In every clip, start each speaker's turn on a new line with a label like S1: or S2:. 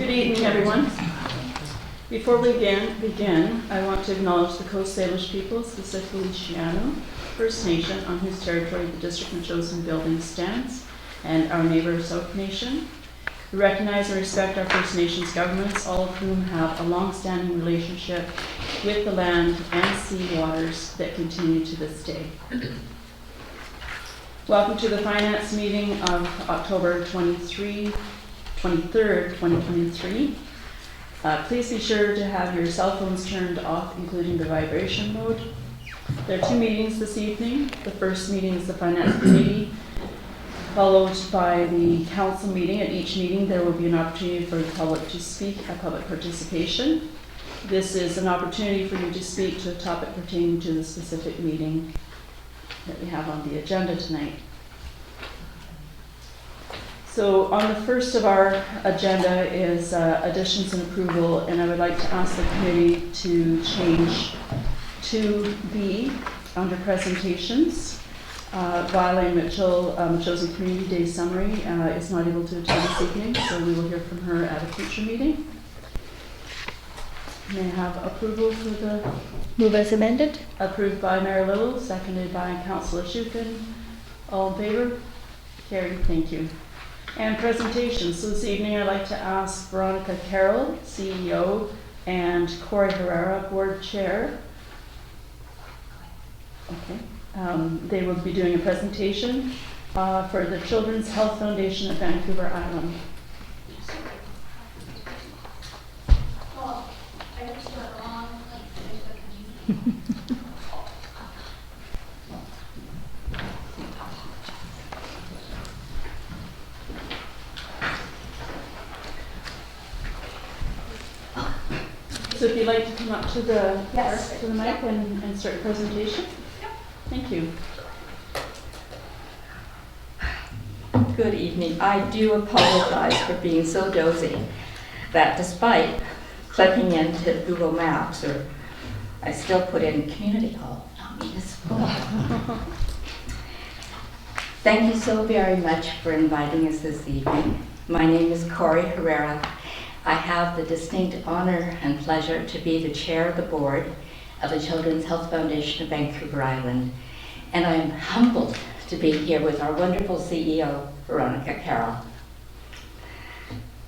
S1: Good evening, everyone. Before we begin, I want to acknowledge the Coast Salish people, specifically Shiano First Nation, on whose territory the District Metchosin building stands, and our neighbor South Nation. We recognize and respect our First Nations governments, all of whom have a long-standing relationship with the land and sea waters that continue to this day. Welcome to the Finance meeting of October 23rd, 2023. Please be sure to have your cell phones turned off, including the vibration mode. There are two meetings this evening. The first meeting is the Finance Committee, followed by the Council meeting. At each meeting, there will be an opportunity for the public to speak, a public participation. This is an opportunity for you to speak to a topic pertaining to the specific meeting that we have on the agenda tonight. So on the first of our agenda is additions and approval, and I would like to ask the committee to change 2B under presentations. Violet Metchosin Community Day Summary is not able to attend this evening, so we will hear from her at a future meeting. May I have approval for the...
S2: Move as amended.
S1: Approved by Mayor Little, seconded by Councillor Shukin. All in favor? Carried, thank you. And presentations. So this evening I'd like to ask Veronica Carroll, CEO, and Cory Herrera, Board Chair. Okay. They will be doing a presentation for the Children's Health Foundation at Vancouver Island. So if you'd like to come up to the mic and start your presentation. Yep. Thank you.
S3: Good evening. I do apologize for being so dozy that despite clicking into Google Maps, I still put in community hall, not municipal. Thank you so very much for inviting us this evening. My name is Cory Herrera. I have the distinct honor and pleasure to be the chair of the board of the Children's Health Foundation of Vancouver Island, and I am humbled to be here with our wonderful CEO, Veronica Carroll.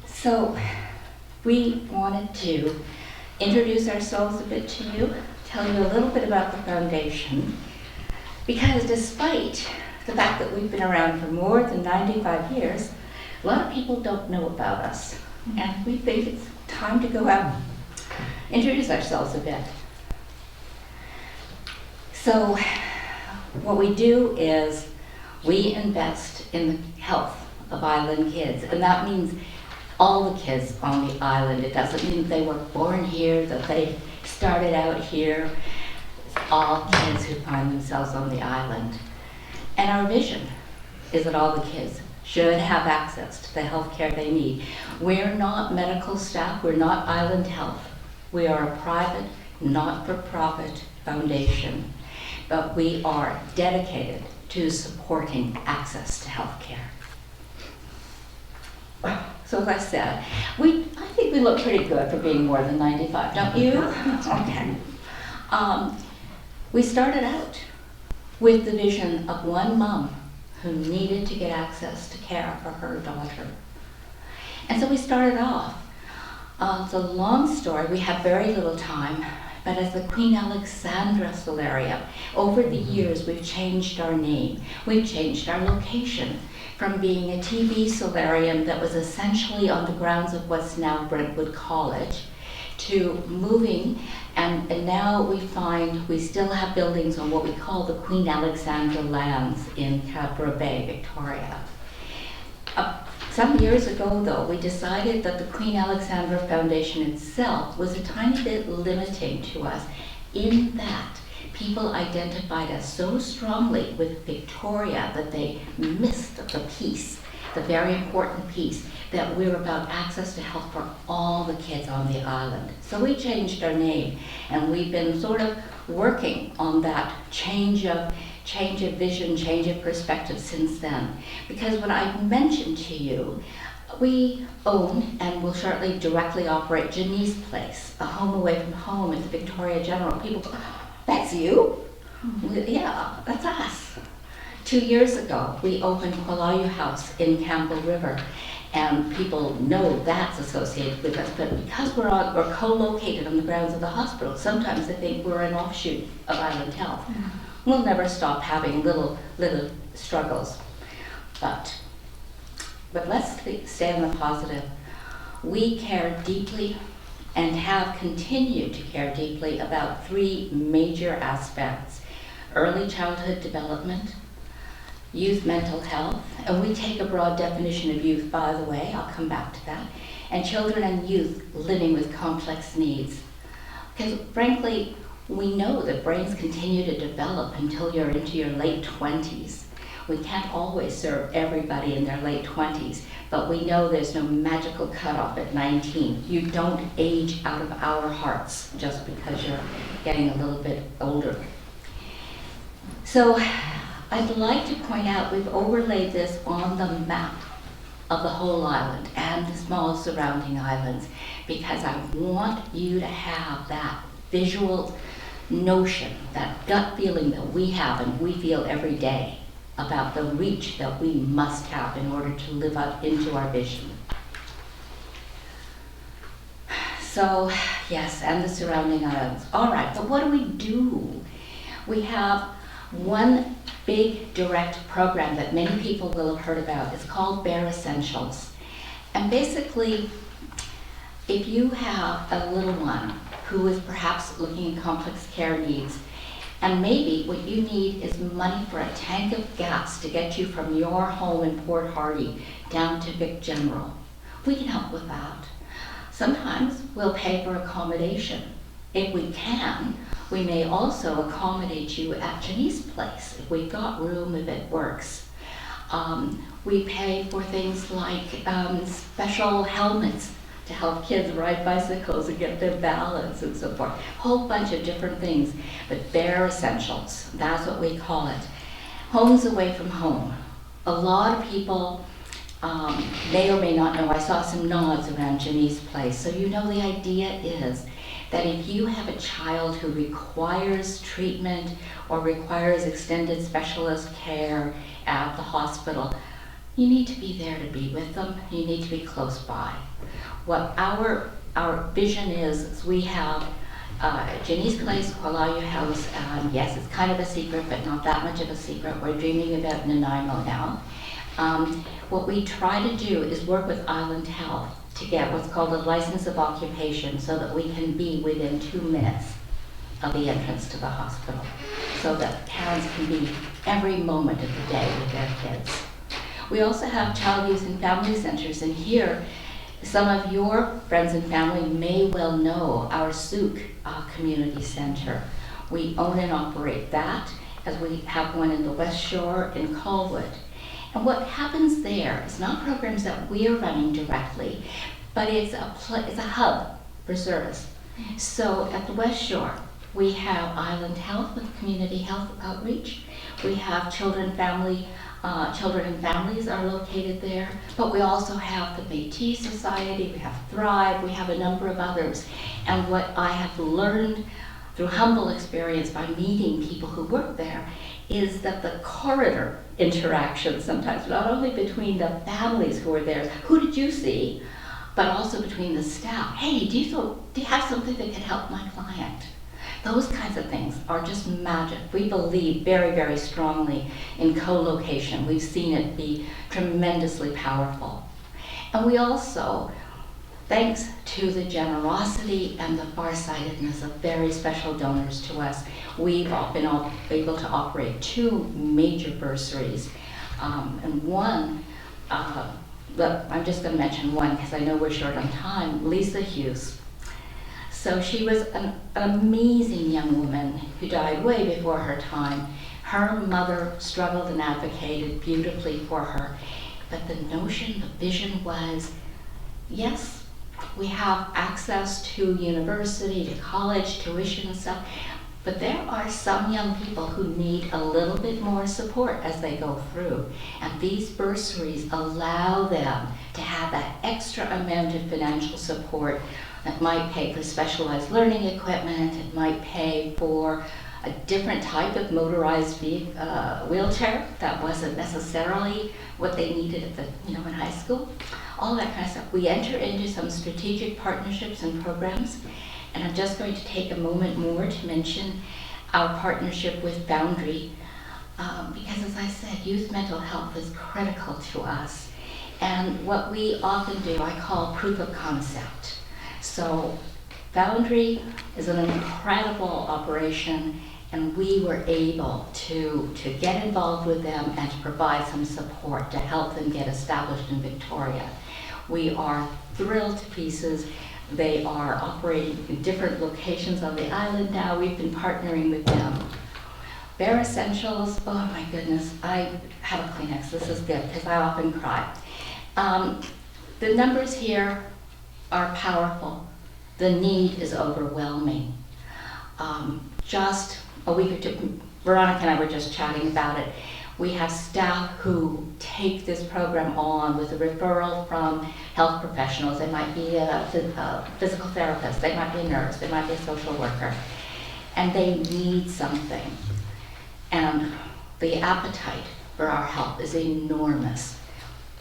S3: So we wanted to introduce ourselves a bit to you, tell you a little bit about the foundation, because despite the fact that we've been around for more than 95 years, a lot of people don't know about us. And we think it's time to go out and introduce ourselves a bit. So what we do is we invest in the health of island kids, and that means all the kids on the island. It doesn't mean they were born here, that they started out here. It's all kids who find themselves on the island. And our vision is that all the kids should have access to the health care they need. We're not medical staff, we're not Island Health. We are a private, not-for-profit foundation, but we are dedicated to supporting access to health care. So as I said, I think we look pretty good for being more than 95, don't you? Okay. We started out with the vision of one mom who needed to get access to care for her daughter. And so we started off. It's a long story, we have very little time, but as the Queen Alexandra Solarium, over the years we've changed our name, we've changed our location from being a TB solarium that was essentially on the grounds of what's now Brentwood College to moving, and now we find we still have buildings on what we call the Queen Alexandra lands in Cadborough Bay, Victoria. Some years ago, though, we decided that the Queen Alexandra Foundation itself was a tiny bit limiting to us in that people identified us so strongly with Victoria that they missed the piece, the very important piece, that we're about access to health for all the kids on the island. So we changed our name, and we've been sort of working on that change of vision, change of perspective since then. Because when I mentioned to you We own and will shortly directly operate Janice Place, a home away from home at the Victoria General. People go, that's you? Yeah, that's us. 2 years ago, we opened Qualayu House in Campbell River, and people know that's associated with us, but because we're co-located on the grounds of the hospital, sometimes they think we're an offshoot of Island Health. We'll never stop having little struggles, but let's stay on the positive. We care deeply and have continued to care deeply about 3 major aspects: early childhood development, youth mental health, and we take a broad definition of youth, by the way, I'll come back to that, and children and youth living with complex needs. Because frankly, we know that brains continue to develop until you're into your late 20s. We can't always serve everybody in their late 20s, but we know there's no magical cutoff at 19. You don't age out of our hearts just because you're getting a little bit older. So I'd like to point out we've overlaid this on the map of the whole island and the small surrounding islands because I want you to have that visual notion, that gut feeling that we have and we feel every day about the reach that we must have in order to live up into our vision. So, yes, and the surrounding islands. All right, but what do? We have one big direct program that many people will have heard about. It's called Bare Essentials. And basically, if you have a little one who is perhaps looking at complex care needs, and maybe what you need is money for a tank of gas to get you from your home in Port Hardy down to Vic General, we can help with that. Sometimes we'll pay for accommodation. If we can, we may also accommodate you at Janice Place, if we've got room, if it works. We pay for things like special helmets to help kids ride bicycles and get their balance and so forth. Whole bunch of different things, but bare essentials, that's what we call it. Homes away from home. A lot of people may or may not know, I saw some nods around Janice Place, so you know the idea is that if you have a child who requires treatment or requires extended specialist care at the hospital, you need to be there to be with them. You need to be close by. What our vision is we have Janice Place, Qualayu House. Yes, it's kind of a secret, but not that much of a secret. We're dreaming about Nanaimo now. What we try to do is work with Island Health to get what's called a license of occupation so that we can be within 2 minutes of the entrance to the hospital so that parents can be every moment of the day with their kids. We also have child, youth, and family centers, and here some of your friends and family may well know our Souk Community Center. We own and operate that, as we have one in the West Shore in Colwood. And what happens there is not programs that we are running directly, but it's a hub for service. So at the West Shore, we have Island Health with community health outreach. We have children and families are located there, but we also have the Métis Society, we have Thrive, we have a number of others. And what I have learned through humble experience by meeting people who work there is that the corridor interaction sometimes, not only between the families who are there, who did you see, but also between the staff. Hey, do you have something that can help my client? Those kinds of things are just magic. We believe very, very strongly in co-location. We've seen it be tremendously powerful. And we also, thanks to the generosity and the farsightedness of very special donors to us, we've been able to operate 2 major bursaries. And one, but I'm just going to mention one because I know we're short on time, Lisa Hughes. So she was an amazing young woman who died way before her time. Her mother struggled and advocated beautifully for her. But the notion, the vision was, yes, we have access to university, to college, tuition and stuff, But there are some young people who need a little bit more support as they go through. And these bursaries allow them to have that extra amount of financial support that might pay for specialized learning equipment, it might pay for a different type of motorized wheelchair that wasn't necessarily what they needed at the, in high school. All that kind of stuff. We enter into some strategic partnerships and programs, and I'm just going to take a moment more to mention our partnership with Boundary, because as I said, youth mental health is critical to us. And what we often do, I call proof of concept. So Boundary is an incredible operation, and we were able to get involved with them and to provide some support to help them get established in Victoria. We are thrilled to pieces. They are operating in different locations on the island now. We've been partnering with them. Bare Essentials, oh my goodness, I have a Kleenex, this is good, because I often cry. The numbers here are powerful. The need is overwhelming. Just a week or two, Veronica and I were just chatting about it. We have staff who take this program on with a referral from health professionals. They might be a physical therapist, they might be a nurse, they might be a social worker, and they need something. And the appetite for our help is enormous.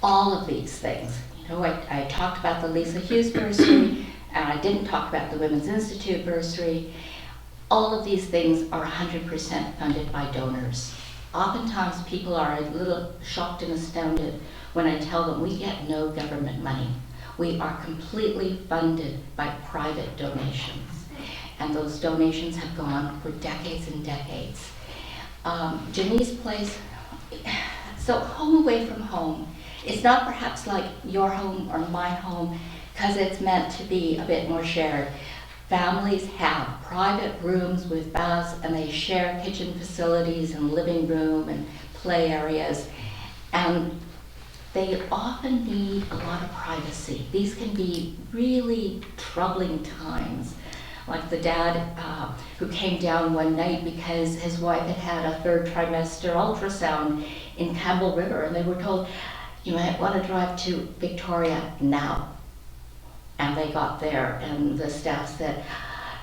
S3: All of these things, I talked about the Lisa Hughes bursary, and I didn't talk about the Women's Institute bursary. All of these things are 100% funded by donors. Oftentimes people are a little shocked and astounded when I tell them we get no government money. We are completely funded by private donations. And those donations have gone for decades and decades. Janice's place, so home away from home, it's not perhaps like your home or my home because it's meant to be a bit more shared. Families have private rooms with baths, and they share kitchen facilities and living room and play areas. And they often need a lot of privacy. These can be really troubling times. Like the dad who came down one night because his wife had had a third trimester ultrasound in Campbell River, and they were told, you might want to drive to Victoria now. And they got there, and the staff said,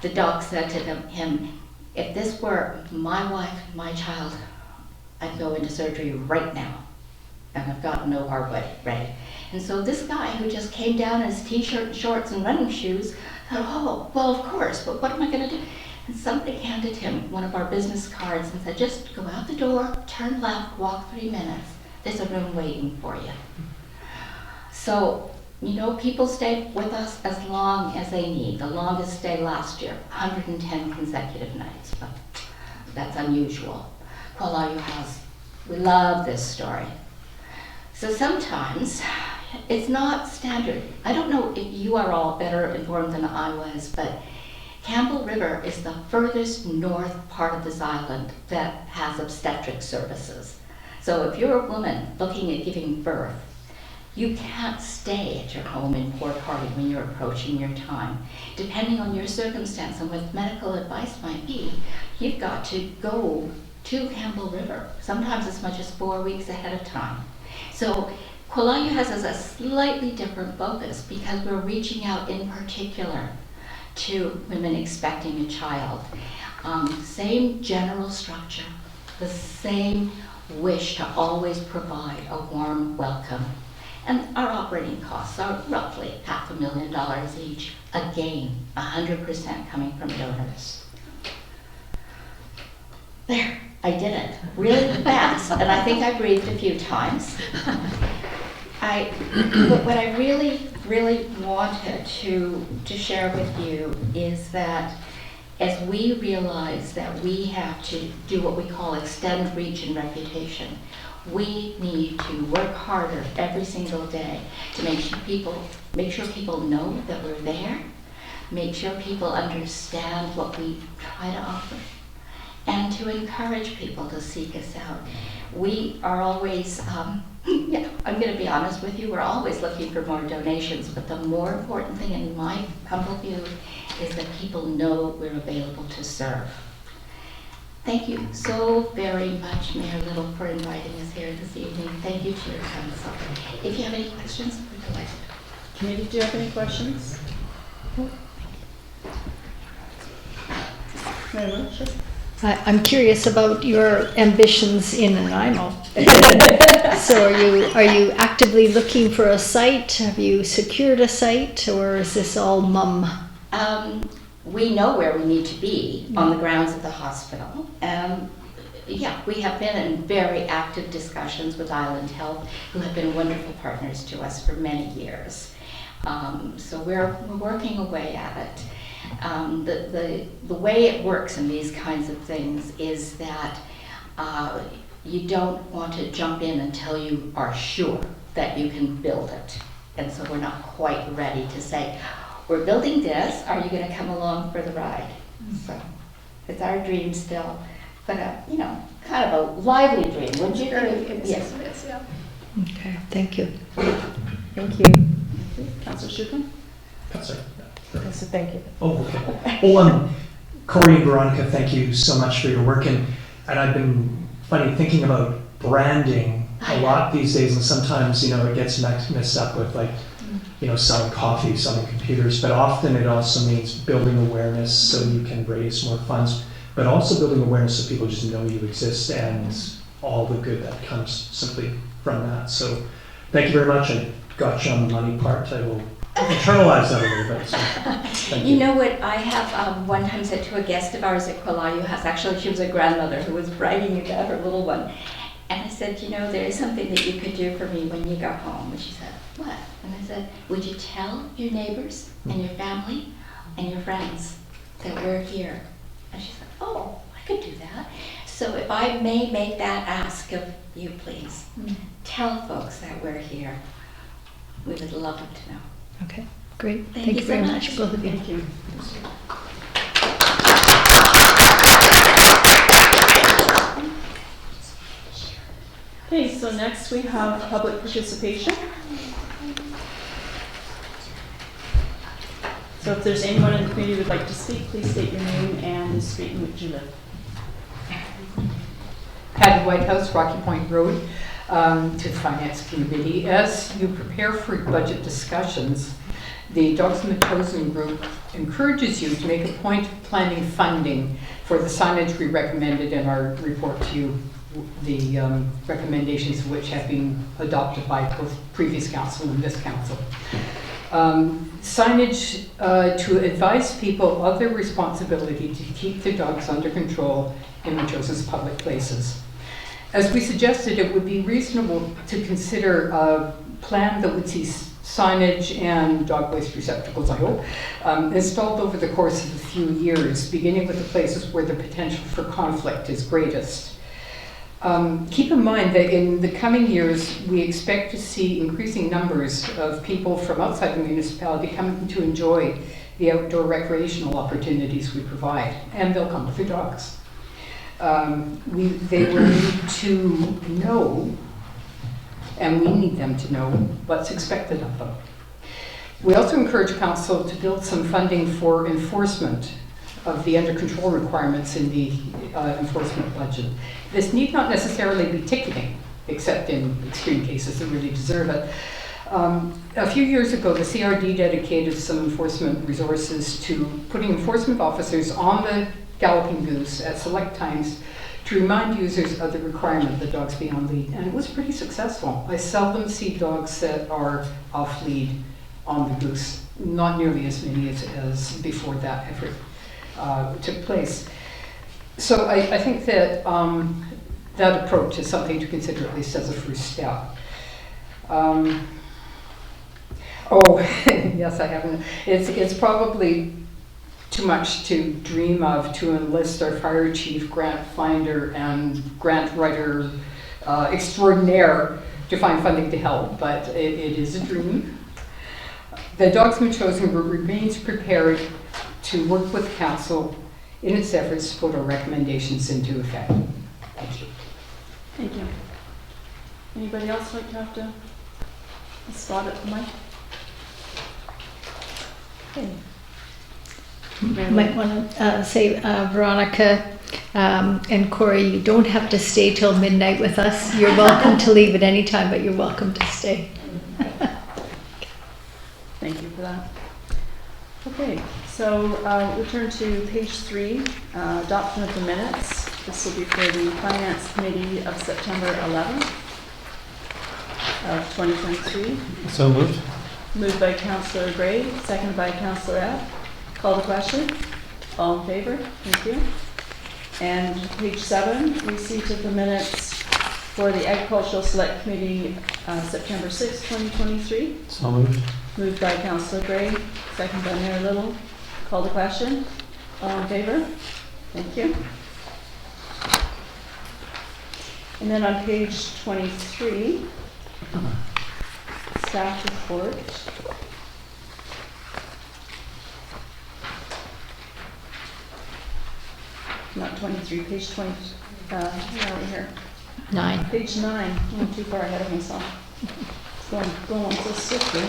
S3: the doc said to him, if this were my wife, my child, I'd go into surgery right now. And I've got no hard way, right? And so this guy who just came down in his t-shirt and shorts and running shoes thought, oh, well, of course, but what am I gonna do? And somebody handed him one of our business cards and said, just go out the door, turn left, walk 3 minutes. There's a room waiting for you. So, people stay with us as long as they need. The longest stay last year, 110 consecutive nights, but that's unusual. Kuala House, we love this story. So sometimes it's not standard. I don't know if you are all better informed than I was, but Campbell River is the furthest north part of this island that has obstetric services. So if you're a woman looking at giving birth, you can't stay at your home in Port Hardy when you're approaching your time. Depending on your circumstance and what medical advice might be, you've got to go to Campbell River, sometimes as much as 4 weeks ahead of time. So Kuala has a slightly different focus because we're reaching out in particular to women expecting a child. Same general structure, the same wish to always provide a warm welcome. And our operating costs are roughly $500,000 each. Again, 100% coming from donors. There, I did it really fast, and I think I breathed a few times. But what I really, really wanted to share with you is that as we realize that we have to do what we call extend reach and reputation, we need to work harder every single day to make sure people know that we're there, make sure people understand what we try to offer, and to encourage people to seek us out. We are always, I'm going to be honest with you, we're always looking for more donations, but the more important thing in my humble view is that people know we're available to serve. Thank you so very much, Mayor Little, for inviting us here this evening. Thank you to your council. If you have any questions, we're delighted.
S1: Committee, do you have any questions? Mayor, sure.
S2: I'm curious about your ambitions in Nanaimo. So are you actively looking for a site? Have you secured a site, or is this all mum?
S3: We know where we need to be on the grounds of the hospital. Yeah, we have been in very active discussions with Island Health, who have been wonderful partners to us for many years. So we're working away at it. The way it works in these kinds of things is that you don't want to jump in until you are sure that you can build it. And so we're not quite ready to say, we're building this, are you going to come along for the ride? So it's our dream still, but kind of a lively dream, wouldn't you? Yes, it is, yeah.
S2: Okay, thank you.
S4: Thank you.
S1: Councillor Schucman?
S5: Sorry.
S4: Yes, thank you.
S5: Oh, okay. Well, Cory and Veronica, thank you so much for your work. And I've been thinking about branding a lot these days, and sometimes, it gets mixed up with selling coffee, selling computers, but often it also means building awareness so you can raise more funds, but also building awareness so people just know you exist and all the good that comes simply from that. So thank you very much. I got you on the money part. I will internalize that a little bit. So thank you.
S3: You know what I have one time said to a guest of ours at Qualayu House, actually she was a grandmother who was writing about her little one, and I said, there is something that you could do for me when you got home. And she said, what? And I said, would you tell your neighbors and your family and your friends that we're here? And she said, oh, I could do that. So if I may make that ask of you, please, tell folks that we're here. We would love them to know.
S2: Okay, great.
S3: Thank
S2: Thank
S3: you
S2: you
S3: so
S2: very
S3: much.
S2: much, both of you.
S1: Thank you. Okay, so next we have public participation. So if there's anyone in the community who would like to speak, please state your name and the street in which you live.
S6: Patty Whitehouse, Rocky Point Road, to the Finance Committee. As you prepare for budget discussions, the Dogs and Metchosin group encourages you to make a point of planning funding for the signage we recommended in our report to you, the recommendations of which have been adopted by both previous council and this council. Signage to advise people of their responsibility to keep their dogs under control in Metchosin's public places. As we suggested, it would be reasonable to consider a plan that would see signage and dog waste receptacles, I hope, installed over the course of a few years, beginning with the places where the potential for conflict is greatest. Keep in mind that in the coming years, we expect to see increasing numbers of people from outside the municipality coming to enjoy the outdoor recreational opportunities we provide, and they'll come with their dogs. They will need to know, and we need them to know, what's expected of them. We also encourage council to build some funding for enforcement of the under control requirements in the enforcement budget. This need not necessarily be ticketing, except in extreme cases that really deserve it. A few years ago, the CRD dedicated some enforcement resources to putting enforcement officers on the Galloping Goose at select times to remind users of the requirement that dogs be on lead, and it was pretty successful. I seldom see dogs that are off lead on the goose, not nearly as many as before that effort took place. So I think that that approach is something to consider, at least as a first step. Yes, I haven't. It's probably too much to dream of to enlist our fire chief, grant finder, and grant writer extraordinaire to find funding to help, but it is a dream. The Dogs and Metchosin group remains prepared to work with council in its efforts to put our recommendations into effect. Thank you.
S1: Thank you. Anybody else like to have a spot at the mic? Okay.
S2: You might want to say, Veronica, And Cory, you don't have to stay till midnight with us. You're welcome to leave at any time, but you're welcome to stay.
S1: Thank you for that. Okay, so we'll turn to page 3, adoption of the minutes. This will be for the Finance Committee of September 11th of 2023.
S7: So moved.
S1: Moved by Councillor Gray, seconded by Councillor F. Call the question. All in favor? Thank you. And page 7, receipt of the minutes for the Agricultural Select Committee, September 6, 2023.
S7: So moved.
S1: Moved by Councillor Gray, seconded by Mayor Little. Call the question. All in favor? Thank you. And then on page 23, staff report. Not 23, page 20, where are we here?
S2: 9.
S1: Page 9, I'm too far ahead of myself. It's going so swiftly.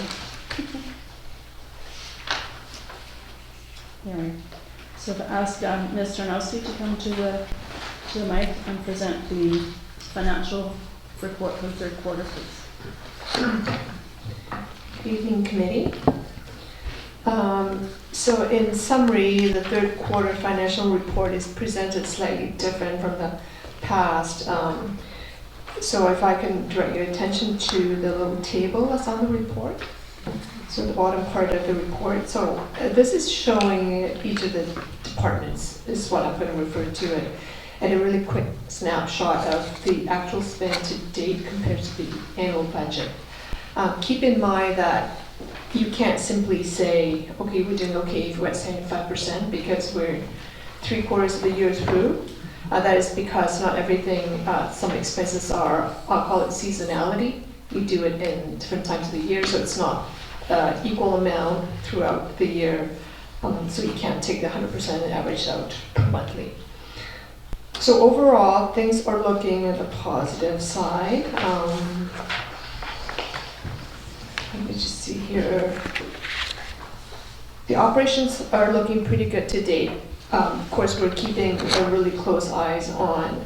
S1: There. So I've asked Ms. Tarnowski to come to the mic and present the financial report for the third quarter, please.
S4: Good evening, committee. So in summary, the third quarter financial report is presented slightly different from the past. So if I can direct your attention to the little table that's on the report. So the bottom part of the report. So this is showing each of the departments, is what I'm going to refer to it, and a really quick snapshot of the actual spend to date compared to the annual budget. Keep in mind that you can't simply say, okay, we're doing okay if we're at 75% because we're 3/4 of the year through. That is because not everything, some expenses are, I'll call it seasonality. We do it in different times of the year, so it's not equal amount throughout the year. So you can't take the 100% and average out monthly. So overall, things are looking at the positive side. Let me just see here. The operations are looking pretty good to date. Of course, we're keeping a really close eyes on,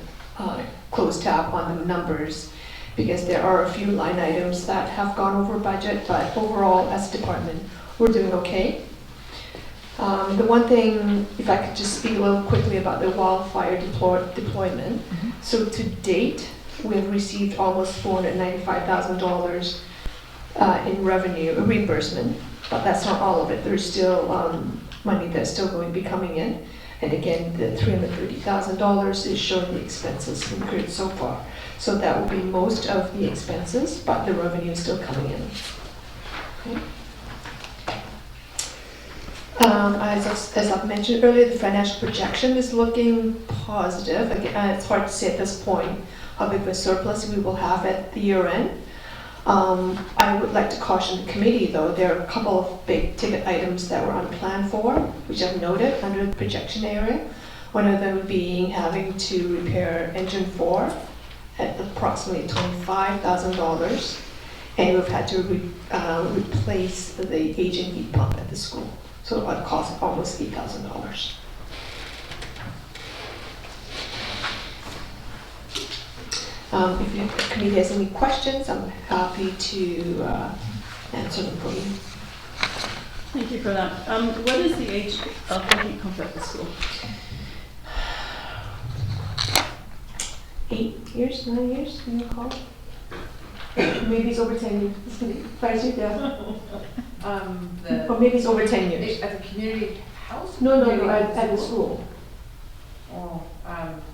S4: close tab on the numbers because there are a few line items that have gone over budget, but overall, as a department, we're doing okay. The one thing, if I could just speak a little quickly about the wildfire deployment. So to date, we have received almost $495,000 in revenue reimbursement, but that's not all of it. There's still money that's still going to be coming in. And again, the $330,000 is showing the expenses incurred so far. So that will be most of the expenses, but the revenue is still coming in. Okay. As I've mentioned earlier, the financial projection is looking positive. Again, it's hard to say at this point how big of a surplus we will have at the year end. I would like to caution the committee, though, there are a couple of big ticket items that were unplanned for, which I've noted under the projection area. One of them being having to repair engine 4 at approximately $25,000, and we've had to replace the aging heat pump at the school. So it would cost almost $8,000. If the committee has any questions, I'm happy to answer them for you.
S1: Thank you for that. What is the age of the heat pump at the school?
S4: 8 years, 9 years, can you call? Maybe it's over 10 years. It's gonna be 5 years, yeah. Or maybe it's over 10 years.
S8: At the community house?
S4: No, at the school.
S8: Oh,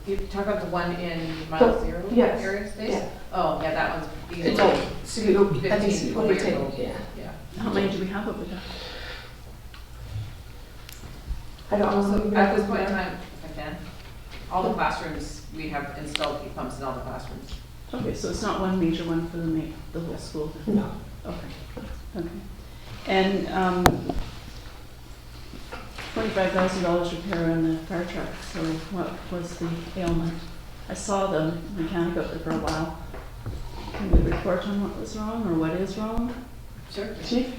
S8: you talk about the one in Mile Zero
S4: yes,
S8: area space?
S4: yeah.
S8: Oh, yeah, that one's easily.
S4: It's old. So I think it's
S8: 15,
S4: over
S8: 20
S4: 10
S8: years old.
S4: years, yeah.
S8: Yeah.
S1: How many do we have over there?
S4: I don't know.
S8: So at this point in time, if I can, all the classrooms, we have installed heat pumps in all the classrooms.
S1: Okay, so it's not one major one for the whole school?
S4: No.
S1: Okay, okay. And $25,000 repair on the fire truck, so what was the ailment? I saw the mechanic out there for a while. Can we report on what was wrong or what is wrong?
S8: Sure.
S4: Chief,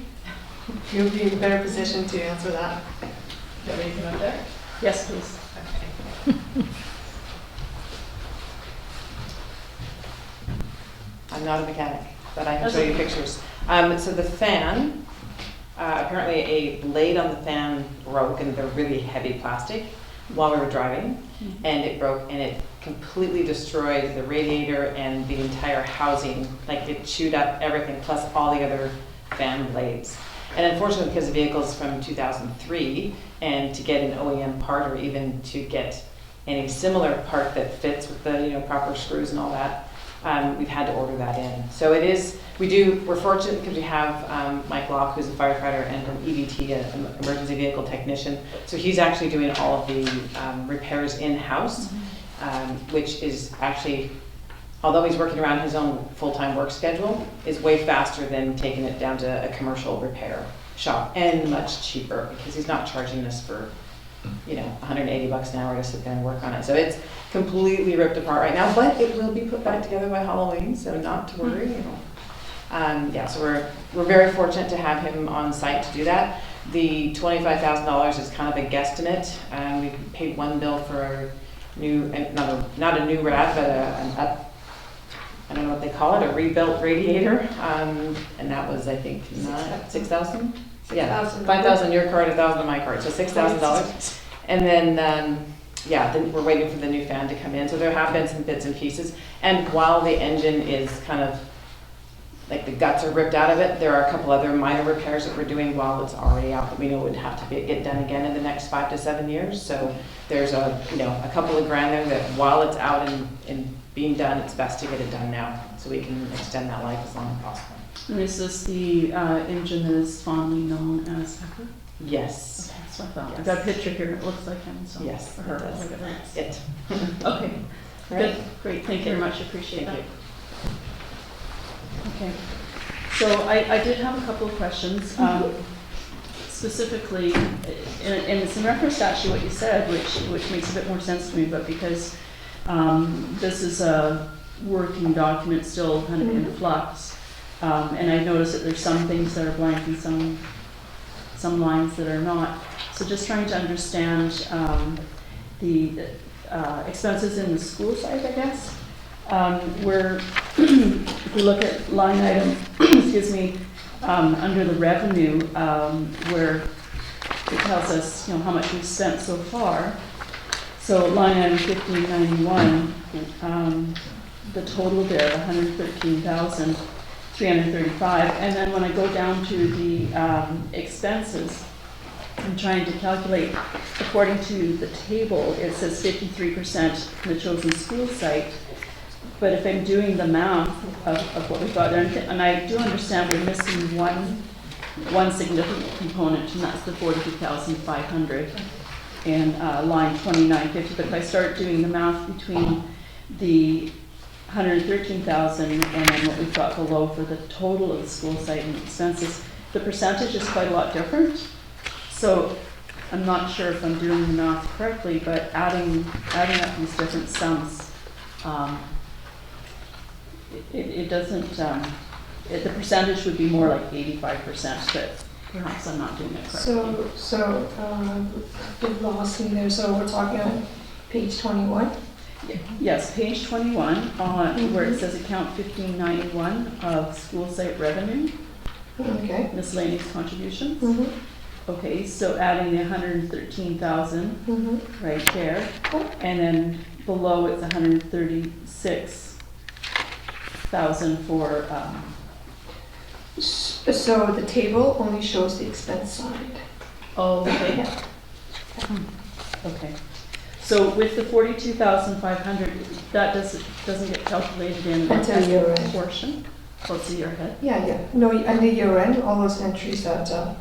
S4: you'll be in a better position to answer that.
S8: Do you want me to come up there?
S1: Yes, please.
S8: Okay. I'm not a mechanic, but I can
S1: That's
S8: show you
S1: okay.
S8: pictures. So the fan, apparently a blade on the fan broke, and they're really heavy plastic, while we were driving, and it broke, and it completely destroyed the radiator and the entire housing. Like, it chewed up everything, plus all the other fan blades. And unfortunately, because the vehicle's from 2003, and to get an OEM part, or even to get any similar part that fits with the proper screws and all that, we've had to order that in. So it is, we're fortunate because we have Mike Locke, who's a firefighter, and an EVT, an emergency vehicle technician. So he's actually doing all of the repairs in-house, which is actually, although he's working around his own full-time work schedule, is way faster than taking it down to a commercial repair shop, and much cheaper, because he's not charging us for $180 an hour to sit there and work on it. So it's completely ripped apart right now, but it will be put back together by Halloween, so not to worry. So we're very fortunate to have him on site to do that. The $25,000 is kind of a guesstimate. We paid one bill for a new, not a new rad, but I don't know what they call it, a rebuilt radiator, and that was, I think, $6,000. Yeah, $5,000 your card, $1,000 on my card, so $6,000. And then, then we're waiting for the new fan to come in. So there have been some bits and pieces. And while the engine is kind of, like, the guts are ripped out of it, there are a couple other minor repairs that we're doing while it's already out that we know would have to get done again in the next 5 to 7 years. So there's a couple of grand there that while it's out and being done, it's best to get it done now so we can extend that life as long as possible.
S1: And is this the engine that is fondly known as Pepper?
S8: Yes.
S1: Okay, that's what I thought.
S8: Yes.
S1: I've got a picture here, it looks like him, so.
S8: Yes,
S1: Or her,
S8: it does.
S1: whatever it is.
S8: It.
S1: Okay, good, great, thank you very much, appreciate
S8: Thank
S1: that.
S8: you.
S1: Okay, so I did have a couple of questions, specifically, and it's in reference to actually what you said, which makes a bit more sense to me, but because this is a working document still kind of in flux, and I noticed that there's some things that are blank and some lines that are not. So just trying to understand the expenses in the school side, I guess. Where if we look at line item, excuse me, under the revenue, where it tells us, how much we've spent so far. So line item 1591, the total there, the 113,335, and then when I go down to the expenses, I'm trying to calculate, according to the table, it says 53% in the chosen school site. But if I'm doing the math of what we've got there, and I do understand we're missing one significant component, and that's the 42,500 in line 2950. But if I start doing the math between the 113,000 and then what we've got below for the total of the school site and expenses, the percentage is quite a lot different. So I'm not sure if I'm doing the math correctly, but adding up these different sums, it doesn't, the percentage would be more like 85%, but perhaps I'm not doing it correctly.
S4: So, you've lost me there, so we're talking on page 21?
S1: Yes, page 21, where it says account 1591 of school site revenue,
S4: Okay.
S1: miscellaneous contributions.
S4: Mm-hmm.
S1: Okay, so adding the 113,000
S4: Mm-hmm.
S1: right there, and then below it's 136,000 for,
S4: So the table only shows the expense side.
S1: okay.
S4: Yeah.
S1: Okay. So with the 42,500, that doesn't get calculated in
S4: Until year end.
S1: portion? Close to your head?
S4: Yeah. No, under year end, all those entries that, so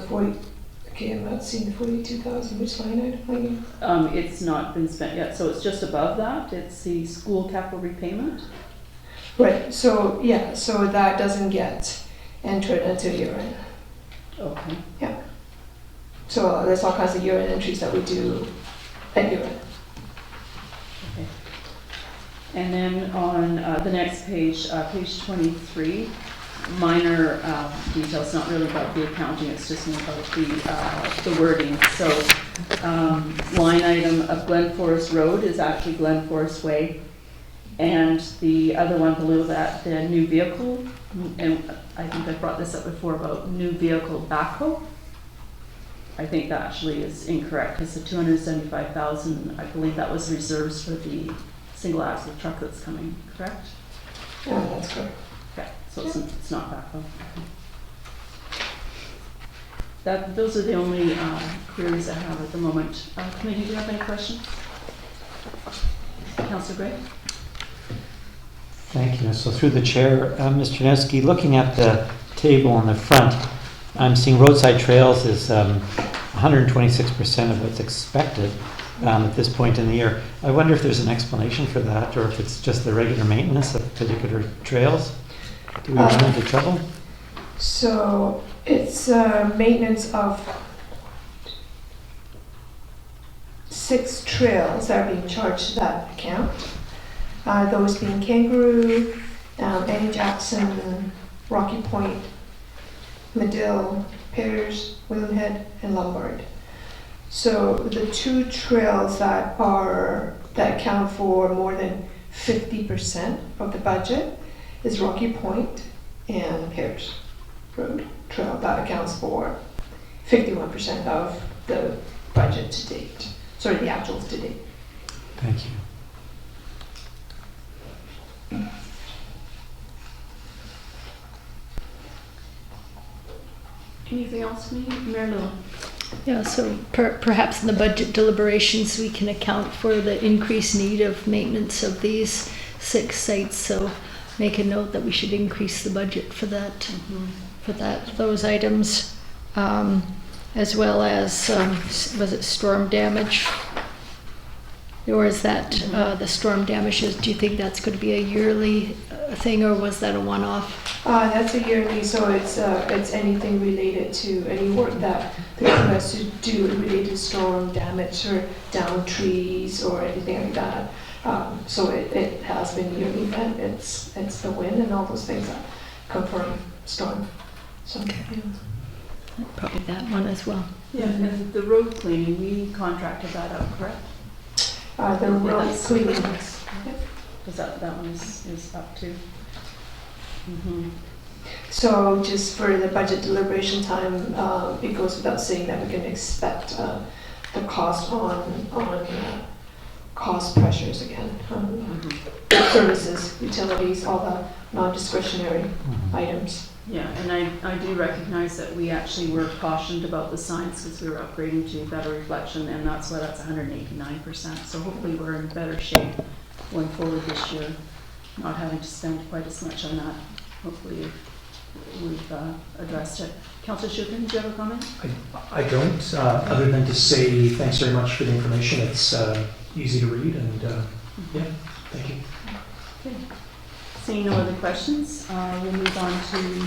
S4: 40, okay, I'm not seeing the 42,000, which line item are you?
S1: It's not been spent yet, so it's just above that. It's the school capital repayment.
S4: Right, so, yeah, so that doesn't get entered until year end.
S1: Okay.
S4: So there's all kinds of year end entries that we do at year end.
S1: Okay. And then on the next page, page 23, minor details, not really about the accounting, it's just more about the wording. So line item of Glen Forest Road is actually Glen Forest Way. And the other one below that, the new vehicle, and I think I brought this up before about new vehicle backhoe. I think that actually is incorrect because the 275,000, I believe that was reserves for the single axle truck that's coming, correct?
S4: Yeah, that's correct.
S1: Okay, so it's not backhoe. Those are the only queries I have at the moment. Committee, do you have any questions? Councillor Gray?
S7: Thank you. So through the chair, Mr. Nevsky, looking at the table on the front, I'm seeing roadside trails is 126% of what's expected at this point in the year. I wonder if there's an explanation for that, or if it's just the regular maintenance of particular trails. Do we run into trouble?
S4: So it's maintenance of 6 trails that are being charged to that account. Those being Kangaroo, Annie Jackson, Rocky Point, Medill, Pears, William Head, and Lombard. So the 2 trails that account for more than 50% of the budget is Rocky Point and Pears Road Trail. That accounts for 51% of the budget to date. Sorry, the actuals to date.
S7: Thank you.
S1: Anything else, Mayor Lewin?
S2: Yeah, so perhaps in the budget deliberations, we can account for the increased need of maintenance of these 6 sites. So make a note that we should increase the budget for that, those items, as well as, was it storm damage? Or is that the storm damages, do you think that's going to be a yearly thing, or was that a one-off?
S4: That's a yearly, so it's anything related to any work that the crew has to do related to storm damage or down trees or anything like that. So it has been a yearly event. It's the wind and all those things that come from storm. So, yeah.
S2: Probably that one as well.
S1: Yeah, and the road cleaning, we contracted that out, correct?
S4: The road cleaning.
S1: Because that one is up too.
S4: So just for the budget deliberation time, it goes without saying that we can expect the cost on cost pressures again. Services, utilities, all the non-discretionary items.
S1: Yeah, and I do recognize that we actually were cautioned about the signs because we were upgrading to better reflection, and that's why that's 189%. So hopefully we're in better shape going forward this year, not having to spend quite as much on that. Hopefully we've addressed it. Councillor Schuppen, do you have a comment?
S5: I don't, other than to say thanks very much for the information. It's easy to read, and yeah, thank you.
S1: Okay. Seeing no other questions, we'll move on to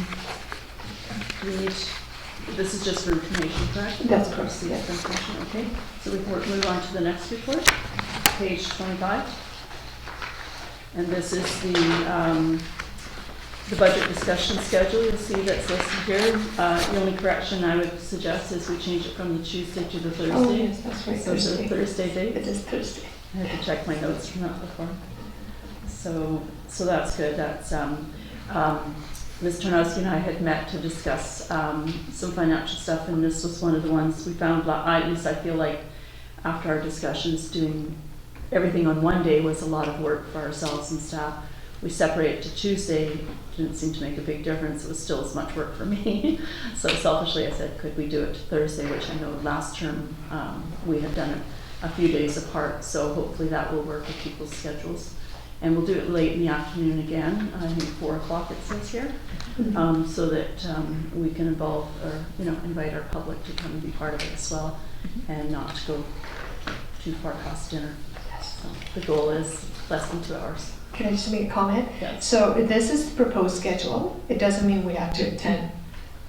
S1: this is just for information, correct?
S4: That's correct.
S1: For information, okay. So we can move on to the next report, page 25. And this is the budget discussion schedule. You'll see that's listed here. The only correction I would suggest is we change it from the Tuesday to the Thursday.
S4: Oh, yes, that's right.
S1: So it's a Thursday date.
S4: It is Thursday.
S1: I had to check my notes from that before. So that's good. That's Ms. Tarnowski and I had met to discuss some financial stuff, and this was one of the ones we found. At least I feel like after our discussions, doing everything on one day was a lot of work for ourselves and staff. We separated to Tuesday. Didn't seem to make a big difference. It was still as much work for me. So selfishly, I said, could we do it Thursday, which I know last term we had done it a few days apart. So hopefully that will work with people's schedules. And we'll do it late in the afternoon again. I think 4 o'clock it says here, so that we can involve or invite our public to come and be part of it as well, and not to go too far past dinner. So the goal is less than 2 hours.
S4: Can I just make a comment?
S1: Yes.
S4: So this is the proposed schedule. It doesn't mean we have to attend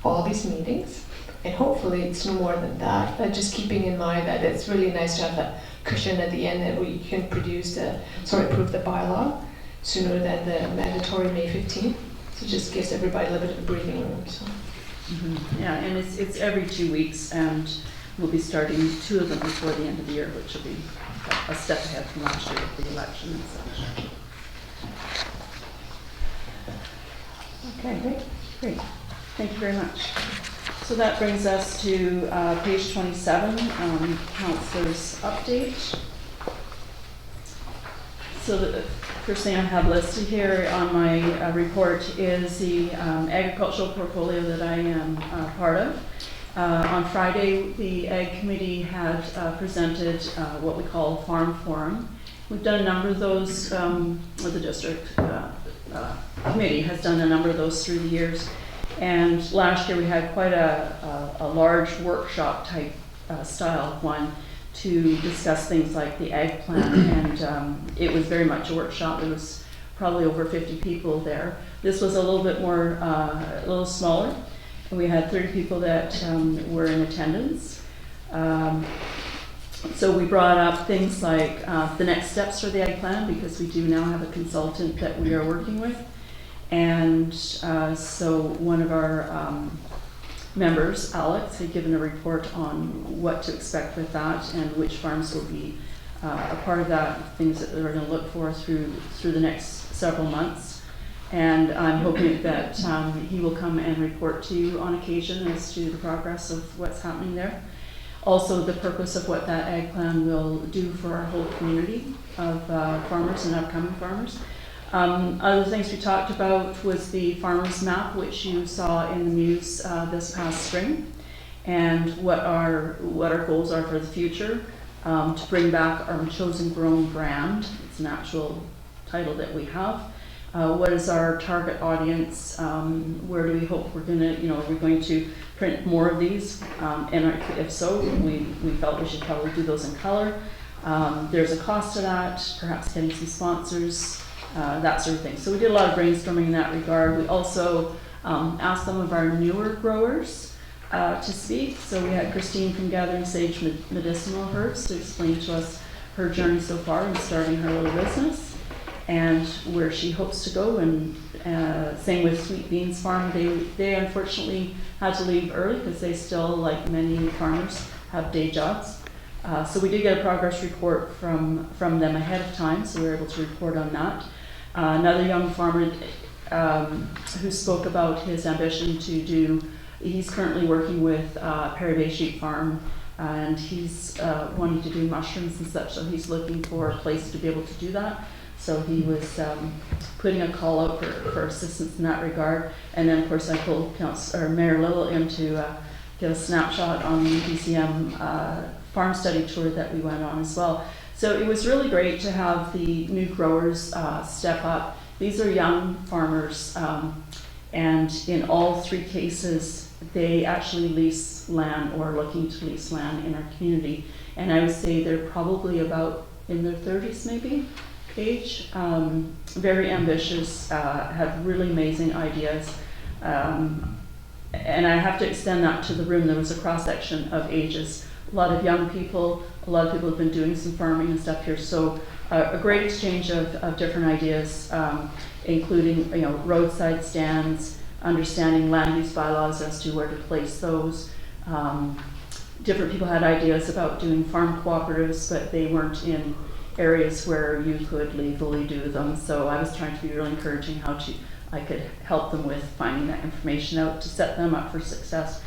S4: all these meetings, and hopefully it's no more than that. But just keeping in mind that it's really nice to have that cushion at the end that we can approve the bylaw sooner than the mandatory May 15th. So it just gives everybody a little bit of breathing room, so.
S1: Yeah, and it's every 2 weeks, and we'll be starting 2 of them before the end of the year, which will be a step ahead from last year with the election and such. Okay, great. Thank you very much. So that brings us to page 27, Councillor's update. So the first thing I have listed here on my report is the agricultural portfolio that I am part of. On Friday, the Ag Committee had presented what we call Farm Forum. We've done a number of those, or the district committee has done a number of those through the years. And last year we had quite a large workshop type style one to discuss things like the ag plan, and it was very much a workshop. There was probably over 50 people there. This was a little bit more, a little smaller. And we had 30 people that were in attendance. So we brought up things like the next steps for the ag plan, because we do now have a consultant that we are working with. And so one of our members, Alex, had given a report on what to expect with that and which farms will be a part of that, things that they're going to look for through the next several months. And I'm hoping that he will come and report to you on occasion as to the progress of what's happening there. Also, the purpose of what that ag plan will do for our whole community of farmers and upcoming farmers. Other things we talked about was the farmers map, which you saw in the news this past spring, and what our goals are for the future, to bring back our Metchosin grown brand. It's an actual title that we have. What is our target audience? Where do we hope we're going to, are we going to print more of these? And if so, we felt we should probably do those in color. There's a cost to that, perhaps getting some sponsors, that sort of thing. So we did a lot of brainstorming in that regard. We also asked some of our newer growers to speak. So we had Christine from Gathering Sage Medicinal Herbs to explain to us her journey so far in starting her little business and where she hopes to go. And same with Sweet Beans Farm. They unfortunately had to leave early because they still, like many farmers, have day jobs. So we did get a progress report from them ahead of time, so we were able to report on that. Another young farmer who spoke about his ambition to do, he's currently working with Perry Bay Sheep Farm, and he's wanting to do mushrooms and such, so he's looking for a place to be able to do that. So he was putting a call out for assistance in that regard. And then of course I pulled Mayor Little in to give a snapshot on the BCM farm study tour that we went on as well. So it was really great to have the new growers step up. These are young farmers, and in all 3 cases, they actually lease land or are looking to lease land in our community. And I would say they're probably about in their 30s maybe, age. Very ambitious, have really amazing ideas. And I have to extend that to the room. There was a cross-section of ages. A lot of young people, a lot of people have been doing some farming and stuff here. So a great exchange of different ideas, including roadside stands, understanding land use bylaws as to where to place those. Different people had ideas about doing farm cooperatives, but they weren't in areas where you could legally do them. So I was trying to be really encouraging how I could help them with finding that information out to set them up for success.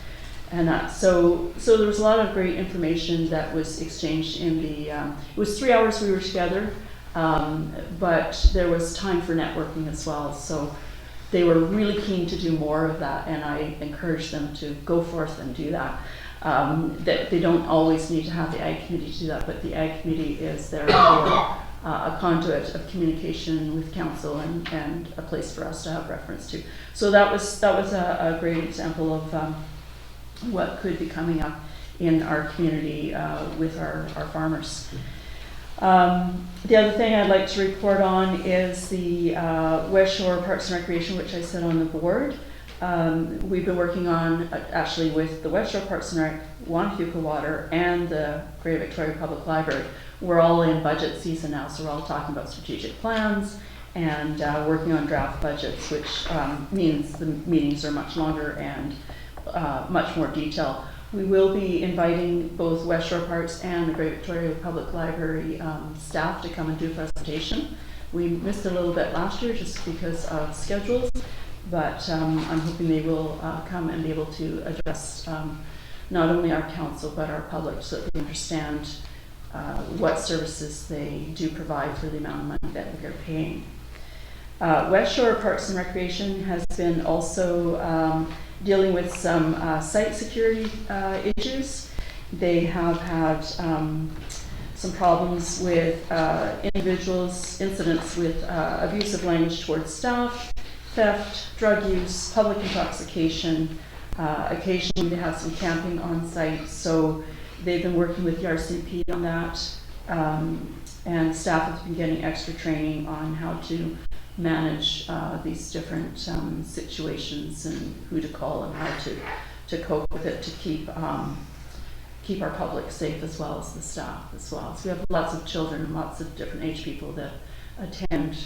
S1: And so there was a lot of great information that was exchanged in the, it was 3 hours we were together, but there was time for networking as well. So they were really keen to do more of that, and I encouraged them to go forth and do that. That they don't always need to have the Ag Committee to do that, but the Ag Committee is there for a conduit of communication with Council and a place for us to have reference to. So that was a great example of what could be coming up in our community with our farmers. The other thing I'd like to report on is the West Shore Parks and Recreation, which I sit on the board. We've been working on, actually with the West Shore Parks and Rec, Wanaheuca Water, and the Greater Victoria Public Library. We're all in budget season now, so we're all talking about strategic plans and working on draft budgets, which means the meetings are much longer and much more detail. We will be inviting both West Shore Parks and the Great Victoria Public Library staff to come and do a presentation. We missed a little bit last year just because of schedules, but I'm hoping they will come and be able to address not only our council but our public, so that they understand what services they do provide for the amount of money that they're paying. West Shore Parks and Recreation has been also dealing with some site security issues. They have had some problems with incidents with abusive language towards staff, theft, drug use, public intoxication. Occasionally they have some camping on site, so they've been working with the RCP on that, and staff have been getting extra training on how to manage these different situations and who to call and how to cope with it to keep our public safe as well as the staff as well. So we have lots of children and lots of different age people that attend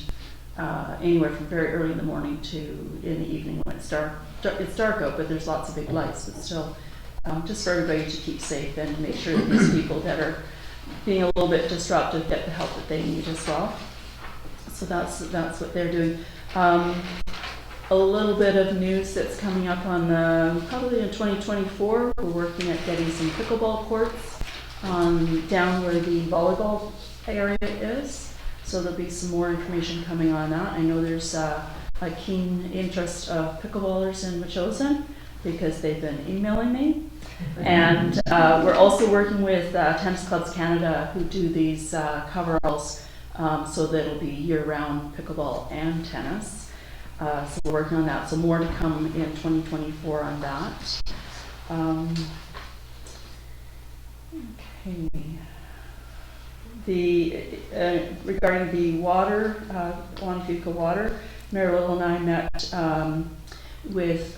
S1: anywhere from very early in the morning to in the evening when it's dark. It's dark out, but there's lots of big lights, but still just for everybody to keep safe and make sure that these people that are being a little bit disruptive get the help that they need as well. So that's what they're doing. A little bit of news that's coming up on probably in 2024. We're working at getting some pickleball courts down where the volleyball area is. So there'll be some more information coming on that. I know there's a keen interest of pickleballers in Metchosin because they've been emailing me. And we're also working with Tennis Clubs Canada, who do these coveralls, so that it'll be year-round pickleball and tennis. So we're working on that. So more to come in 2024 on that. Okay. Regarding the water, Juan water, Mayor Little and I met with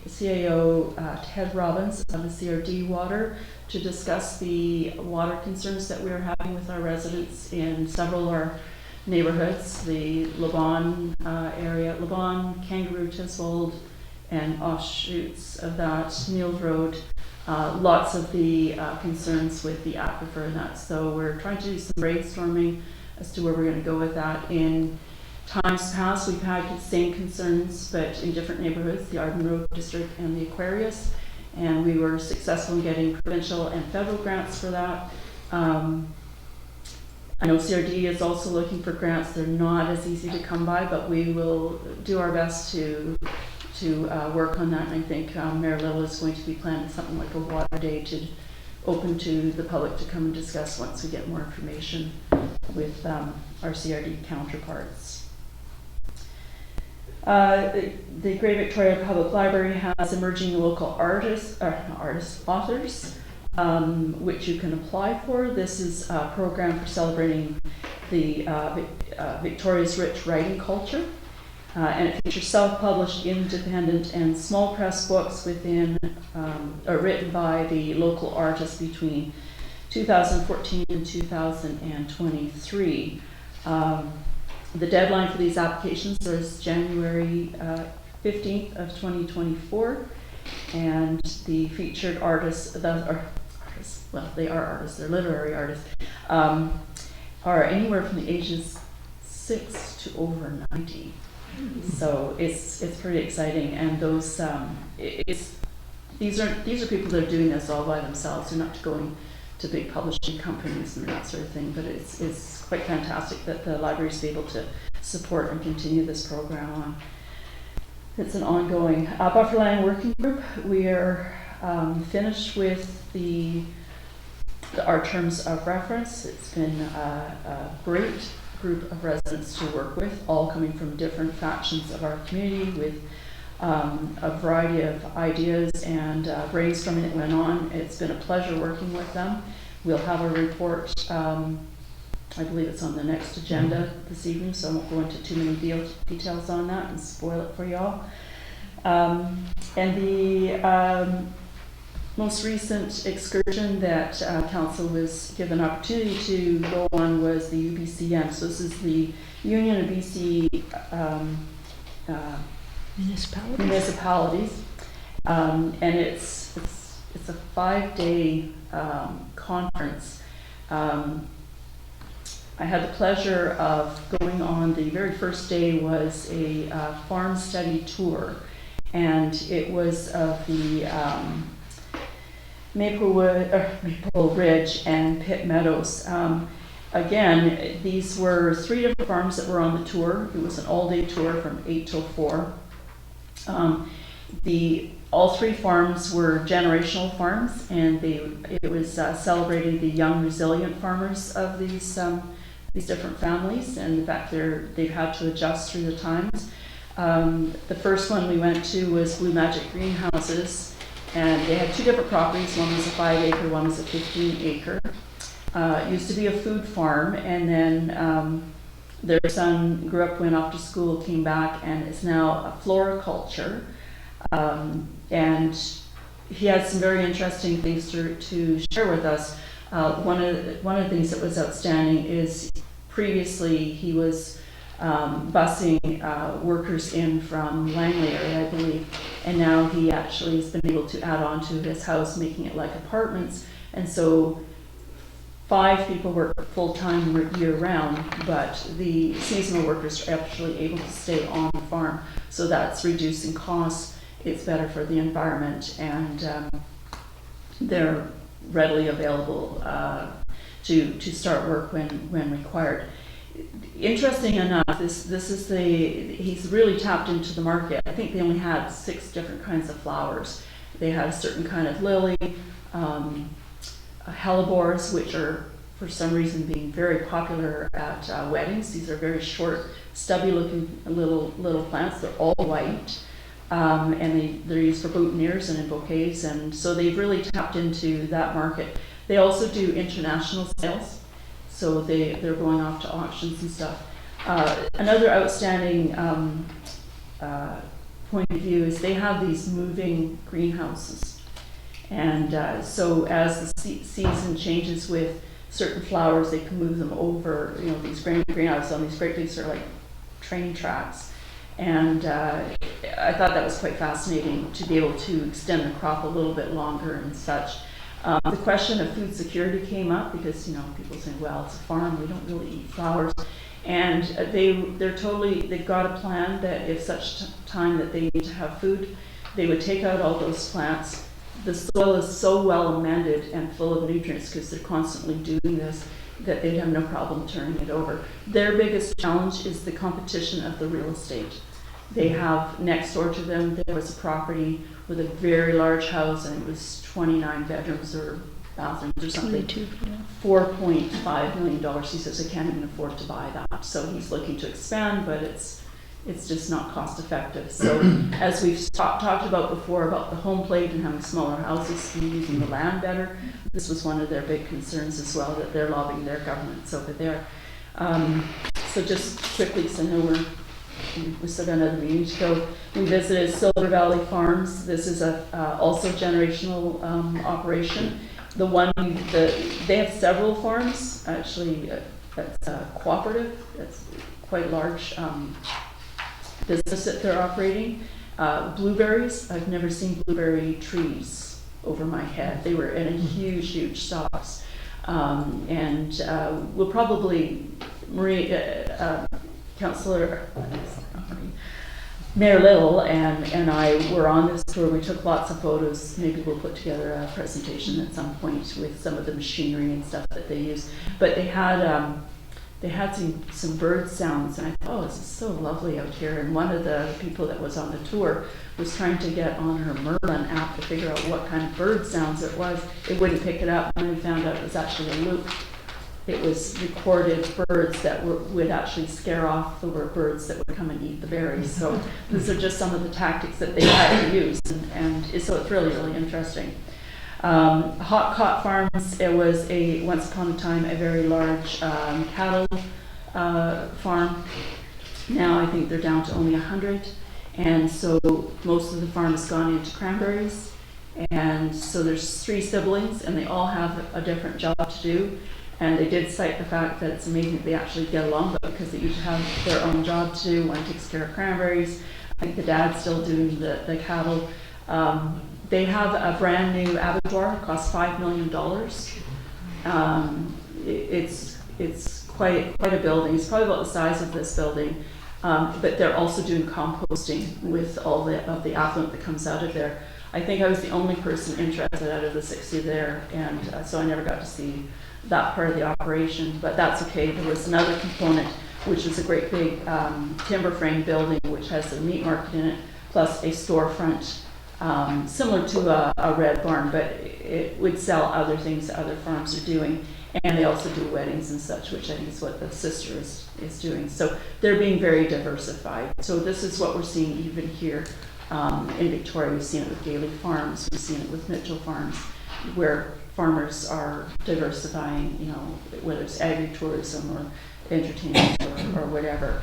S1: CAO Ted Robbins of the CRD Water to discuss the water concerns that we are having with our residents in several of our neighborhoods, the Laban area, Laban, Kangaroo, Tiswold, and offshoots of that, Neils Road. Lots of the concerns with the aquifer and that. So we're trying to do some brainstorming as to where we're going to go with that. In times past, we've had the same concerns, but in different neighborhoods, the Arden Road District and the Aquarius, and we were successful in getting provincial and federal grants for that. I know CRD is also looking for grants. They're not as easy to come by, but we will do our best to work on that. And I think Mayor Little is going to be planning something like a water day to open to the public to come and discuss once we get more information with our CRD counterparts. The Great Victoria Public Library has emerging local authors, which you can apply for. This is a program for celebrating the Victoria's rich writing culture. And it features self-published, independent, and small press books written by the local artists between 2014 and 2023. The deadline for these applications is January 15th of 2024, and the featured artists, they're literary artists, are anywhere from the ages 6 to over 90. So it's pretty exciting, and those these are people that are doing this all by themselves. They're not going to big publishing companies and that sort of thing. But it's quite fantastic that the library is able to support and continue this program on. It's an ongoing Bufferland Working Group. We are finished with our terms of reference. It's been a great group of residents to work with, all coming from different factions of our community with a variety of ideas and brainstorming that went on. It's been a pleasure working with them. We'll have a report, I believe it's on the next agenda this evening, so I won't go into too many details on that and spoil it for y'all. And the most recent excursion that Council was given opportunity to go on was the UBCM. So this is the Union of BC municipalities, and it's a 5-day conference. I had the pleasure of going on. The very first day was a farm study tour, and it was of the Maple Ridge and Pitt Meadows. Again, these were 3 different farms that were on the tour. It was an all-day tour from 8 till 4. All 3 farms were generational farms, and it was celebrating the young, resilient farmers of these different families, and the fact they've had to adjust through the times. The first one we went to was Blue Magic Greenhouses, and they had 2 different properties. One was a 5-acre, one was a 15-acre. It used to be a food farm, and then their son grew up, went off to school, came back, and is now a floriculture. And he had some very interesting things to share with us. One of the things that was outstanding is previously he was busing workers in from Langley area, I believe, and now he actually has been able to add on to his house, making it like apartments. And so 5 people work full-time year-round, but the seasonal workers are actually able to stay on the farm. So that's reducing costs, it's better for the environment, and they're readily available to start work when required. Interesting enough, this is he's really tapped into the market. I think they only had 6 different kinds of flowers. They had a certain kind of lily, hellebores, which are for some reason being very popular at weddings. These are very short, stubby looking little plants. They're all white, and they're used for boutonnieres and in bouquets, and so they've really tapped into that market. They also do international sales, so they're going off to auctions and stuff. Another outstanding point of view is they have these moving greenhouses. And so as the season changes with certain flowers, they can move them over, these greenhouses on these great big sort of like train tracks. And I thought that was quite fascinating to be able to extend the crop a little bit longer and such. The question of food security came up because, people say, well, it's a farm, we don't really eat flowers. And they've got a plan that if such time that they need to have food, they would take out all those plants. The soil is so well amended and full of nutrients because they're constantly doing this that they'd have no problem turning it over. Their biggest challenge is the competition of the real estate. They have next door to them, there was a property with a very large house, and it was 29 bedrooms or bathrooms or something. $4.5 million. He says, I can't even afford to buy that. So he's looking to expand, but it's just not cost effective. So as we've talked about before about the home plate and having smaller houses and using the land better, this was one of their big concerns as well, that they're lobbying their governments over there. So just quickly, because I know we still got another meeting to go. We visited Silver Valley Farms. This is also generational operation. They have several farms, actually. That's cooperative. That's quite large business that they're operating. Blueberries, I've never seen blueberry trees over my head. They were in a huge stocks. And we'll probably, Councillor Mayor Little and I were on this tour. We took lots of photos. Maybe we'll put together a presentation at some point with some of the machinery and stuff that they use. But they had some bird sounds, and I thought, oh, this is so lovely out here. And one of the people that was on the tour was trying to get on her Merlin app to figure out what kind of bird sounds it was. It wouldn't pick it up, and we found out it was actually a loop. It was recorded birds that would actually scare off the birds that would come and eat the berries. So these are just some of the tactics that they had to use, and so it's really interesting. Hot Cot Farms, it was once upon a time a very large cattle farm. Now I think they're down to only 100, and so most of the farm has gone into cranberries. And so there's 3 siblings, and they all have a different job to do. And they did cite the fact that it's amazing that they actually get along, but because they each have their own job to do. One takes care of cranberries. I think the dad's still doing the cattle. They have a brand new abattoir, it costs $5 million. It's quite a building. It's probably about the size of this building. But they're also doing composting with all the effluent that comes out of there. I think I was the only person interested out of the 60 there, and so I never got to see that part of the operation, but that's okay. There was another component, which is a great big timber frame building, which has a meat market in it, plus a storefront, similar to a red barn, but it would sell other things that other farms are doing. And they also do weddings and such, which I think is what the sister is doing. So they're being very diversified. So this is what we're seeing even here in Victoria. We've seen it with Gailey Farms. We've seen it with Mitchell Farms, where farmers are diversifying, you know, whether it's agritourism or entertainment or whatever.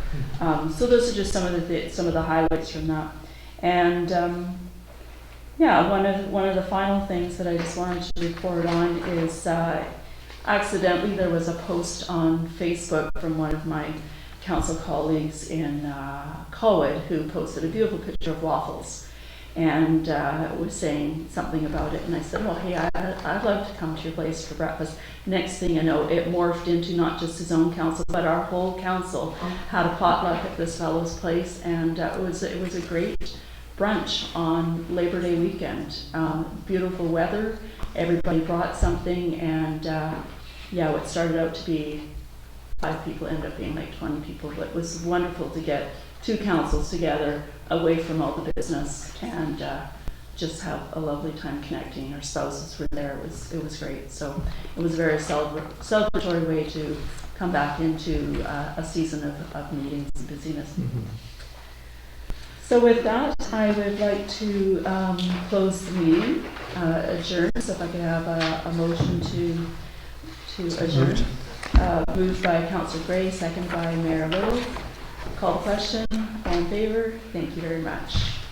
S1: So those are just some of the highlights from that. And yeah, one of the final things that I just wanted to report on is accidentally there was a post on Facebook from one of my council colleagues in Colwood who posted a beautiful picture of waffles and was saying something about it, and I said, well, hey, I'd love to come to your place for breakfast. Next thing you know, it morphed into not just his own council, but our whole council had a potluck at this fellow's place, and it was a great brunch on Labor Day weekend. Beautiful weather, everybody brought something, and yeah, what started out to be 5 people ended up being like 20 people, but it was wonderful to get 2 councils together away from all the business and just have a lovely time connecting. Our spouses were there. It was great. So it was a very celebratory way to come back into a season of meetings and busyness. Mm-hmm. So with that, I would like to close the meeting, adjourn. So if I could have a motion to adjourn. Moved by Councillor Gray, second by Mayor Little. Call the question. All in favor? Thank you very much.